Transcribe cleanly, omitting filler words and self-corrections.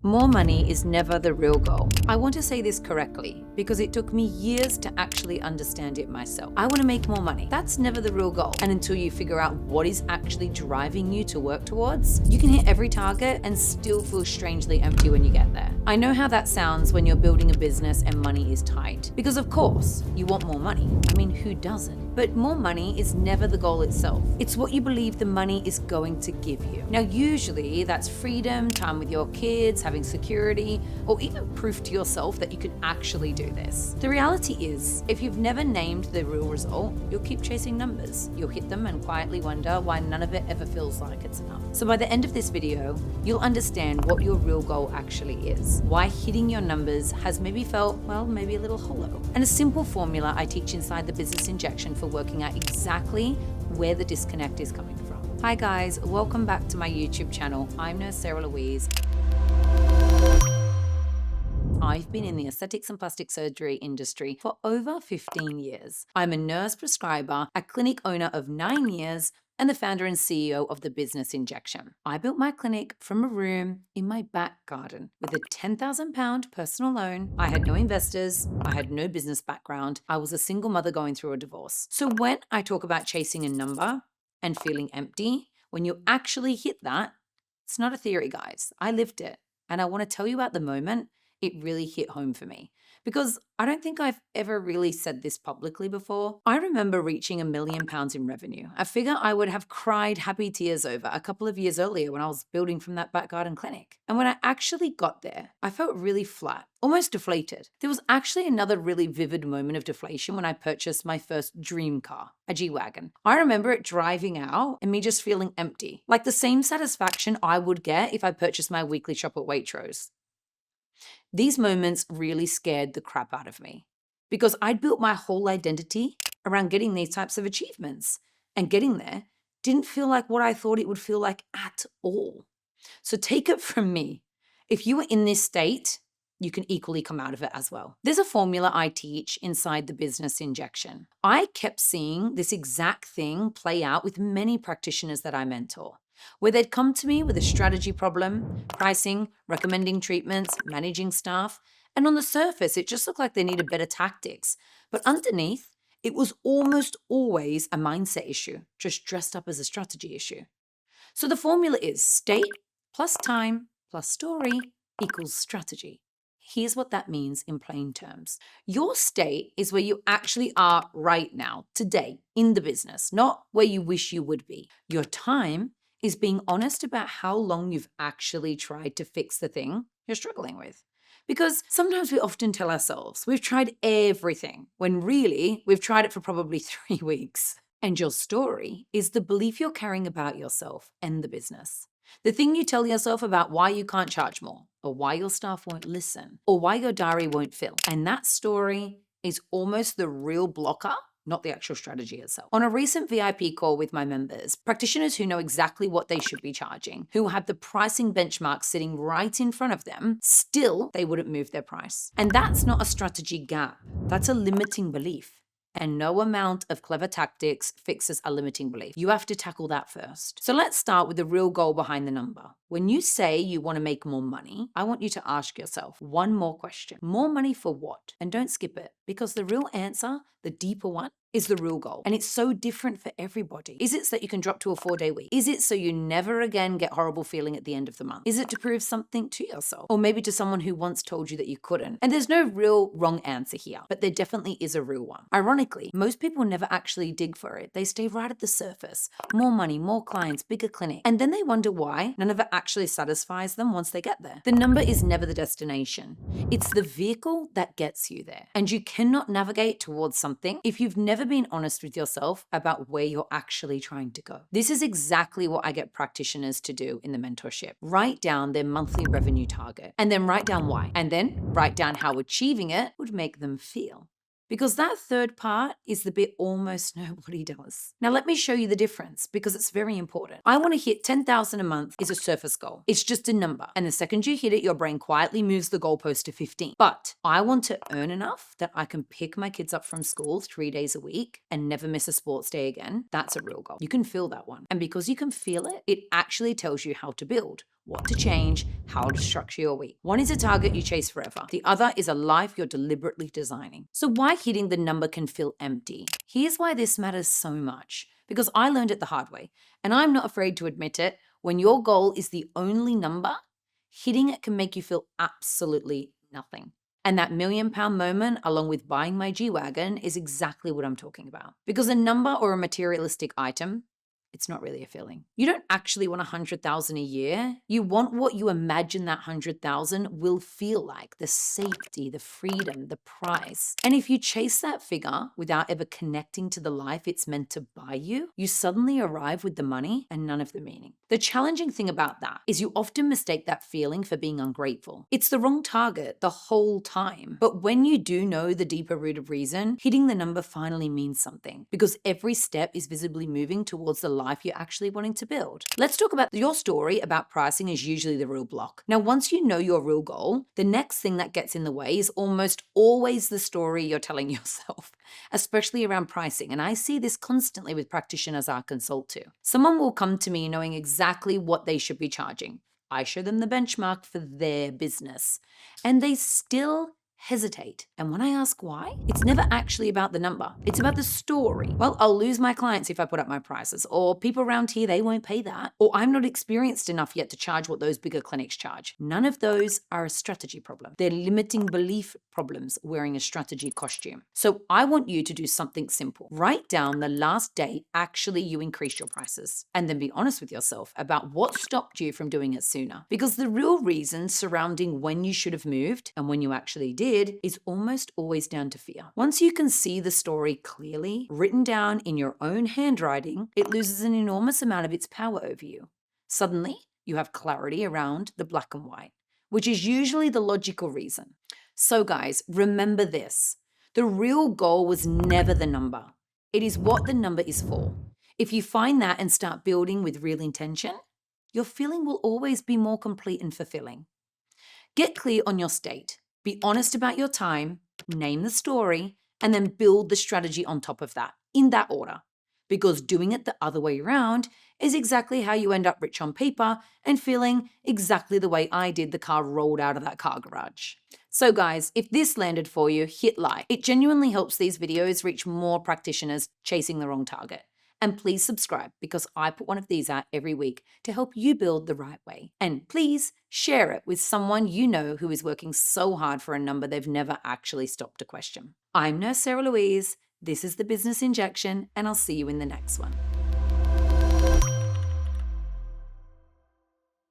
More money is never the real goal. I want to say this correctly because it took me years to actually understand it myself. I want to make more money. That's never the real goal. And until you figure out what is actually driving you to work towards, you can hit every target and still feel strangely empty when you get there. I know how that sounds when you're building a business and money is tight. Because of course, you want more money. I mean, who doesn't? But more money is never the goal itself. It's what you believe the money is going to give you. Now, usually that's freedom, time with your kids, having security, or even proof to yourself that you can actually do this. The reality is, if you've never named the real result, you'll keep chasing numbers. You'll hit them and quietly wonder why none of it ever feels like it's enough. So by the end of this video, you'll understand what your real goal actually is, why hitting your numbers has maybe felt, well, maybe a little hollow, and a simple formula I teach inside the Business Injection for working out exactly where the disconnect is coming from. Hi guys, welcome back to my YouTube channel. I'm Nurse Sarah Louise. I've been in the aesthetics and plastic surgery industry for over 15 years. I'm a nurse prescriber, a clinic owner of 9 years, and the founder and CEO of the Business Injection. I built my clinic from a room in my back garden with a £10,000 personal loan. I had no investors. I had no business background. I was a single mother going through a divorce. So when I talk about chasing a number and feeling empty, when you actually hit that, it's not a theory, guys. I lived it. And I want to tell you about the moment it really hit home for me. Because I don't think I've ever really said this publicly before. I remember reaching £1 million in revenue, a figure I would have cried happy tears over a couple of years earlier when I was building from that back garden clinic. And when I actually got there, I felt really flat, almost deflated. There was actually another really vivid moment of deflation when I purchased my first dream car, a G-Wagon. I remember it driving out and me just feeling empty, like the same satisfaction I would get if I purchased my weekly shop at Waitrose. These moments really scared the crap out of me because I'd built my whole identity around getting these types of achievements, and getting there didn't feel like what I thought it would feel like at all. So take it from me. If you were in this state, you can equally come out of it as well. There's a formula I teach inside the Business Injection. I kept seeing this exact thing play out with many practitioners that I mentor, where they'd come to me with a strategy problem, pricing, recommending treatments, managing staff, and on the surface, it just looked like they needed better tactics. But underneath, it was almost always a mindset issue, just dressed up as a strategy issue. So the formula is state plus time plus story equals strategy. Here's what that means in plain terms. Your state is where you actually are right now, today, in the business, not where you wish you would be. Your time is being honest about how long you've actually tried to fix the thing you're struggling with. Because sometimes we often tell ourselves we've tried everything, when really we've tried it for probably 3 weeks. And your story is the belief you're carrying about yourself and the business. The thing you tell yourself about why you can't charge more, or why your staff won't listen, or why your diary won't fill. And that story is almost the real blocker, not the actual strategy itself. On a recent VIP call with my members, practitioners who know exactly what they should be charging, who have the pricing benchmark sitting right in front of them, still they wouldn't move their price. And that's not a strategy gap. That's a limiting belief. And no amount of clever tactics fixes a limiting belief. You have to tackle that first. So let's start with the real goal behind the number. When you say you want to make more money, I want you to ask yourself one more question. More money for what? And don't skip it, because the real answer, the deeper one, is the real goal. And it's so different for everybody. Is it so that you can drop to a 4-day week? Is it so you never again get horrible feeling at the end of the month? Is it to prove something to yourself? Or maybe to someone who once told you that you couldn't? And there's no real wrong answer here, but there definitely is a real one. Ironically, most people never actually dig for it. They stay right at the surface. More money, more clients, bigger clinic. And then they wonder why none of it actually satisfies them once they get there. The number is never the destination. It's the vehicle that gets you there. And you cannot navigate towards something if you've never been honest with yourself about where you're actually trying to go. This is exactly what I get practitioners to do in the mentorship. Write down their monthly revenue target, and then write down why, and then write down how achieving it would make them feel. Because that third part is the bit almost nobody does. Now let me show you the difference, because it's very important. I want to hit 10,000 a month is a surface goal. It's just a number. And the second you hit it, your brain quietly moves the goalpost to 15. But I want to earn enough that I can pick my kids up from school 3 days a week and never miss a sports day again. That's a real goal. You can feel that one. And because you can feel it, it actually tells you how to build. what to change, how to structure your week. One is a target you chase forever. The other is a life you're deliberately designing. So why hitting the number can feel empty? Here's why this matters so much. Because I learned it the hard way, and I'm not afraid to admit it. When your goal is the only number, hitting it can make you feel absolutely nothing. And that £1,000,000 moment, along with buying my G-Wagon, is exactly what I'm talking about. Because a number or a materialistic item, it's not really a feeling. You don't actually want 100,000 a year. You want what you imagine that 100,000 will feel like, the safety, the freedom, the price. And if you chase that figure without ever connecting to the life it's meant to buy you, you suddenly arrive with the money and none of the meaning. The challenging thing about that is you often mistake that feeling for being ungrateful. It's the wrong target the whole time. But when you do know the deeper root of reason, hitting the number finally means something, because every step is visibly moving towards the life you're actually wanting to build. Let's talk about your story about pricing is usually the real block. Now, once you know your real goal, the next thing that gets in the way is almost always the story you're telling yourself, especially around pricing. And I see this constantly with practitioners I consult to. Someone will come to me knowing exactly what they should be charging. I show them the benchmark for their business, and they still hesitate. And when I ask why, it's never actually about the number. It's about the story. Well, I'll lose my clients if I put up my prices, or people around here, they won't pay that, or I'm not experienced enough yet to charge what those bigger clinics charge. None of those are a strategy problem. They're limiting belief problems wearing a strategy costume. So I want you to do something simple. Write down the last day actually you increased your prices, and then be honest with yourself about what stopped you from doing it sooner. Because the real reason surrounding when you should have moved and when you actually did is almost always down to fear. Once you can see the story clearly, written down in your own handwriting, it loses an enormous amount of its power over you. Suddenly, you have clarity around the black and white, which is usually the logical reason. So guys, remember this. The real goal was never the number. It is what the number is for. If you find that and start building with real intention, your feeling will always be more complete and fulfilling. Get clear on your state. Be honest about your time, name the story, and then build the strategy on top of that, in that order. Because doing it the other way around is exactly how you end up rich on paper and feeling exactly the way I did the car rolled out of that car garage. So guys, if this landed for you, hit like. It genuinely helps these videos reach more practitioners chasing the wrong target. And please subscribe, because I put one of these out every week to help you build the right way. And please share it with someone you know who is working so hard for a number they've never actually stopped to question. I'm Nurse Sarah Louise. This is the Business Injection, and I'll see you in the next one.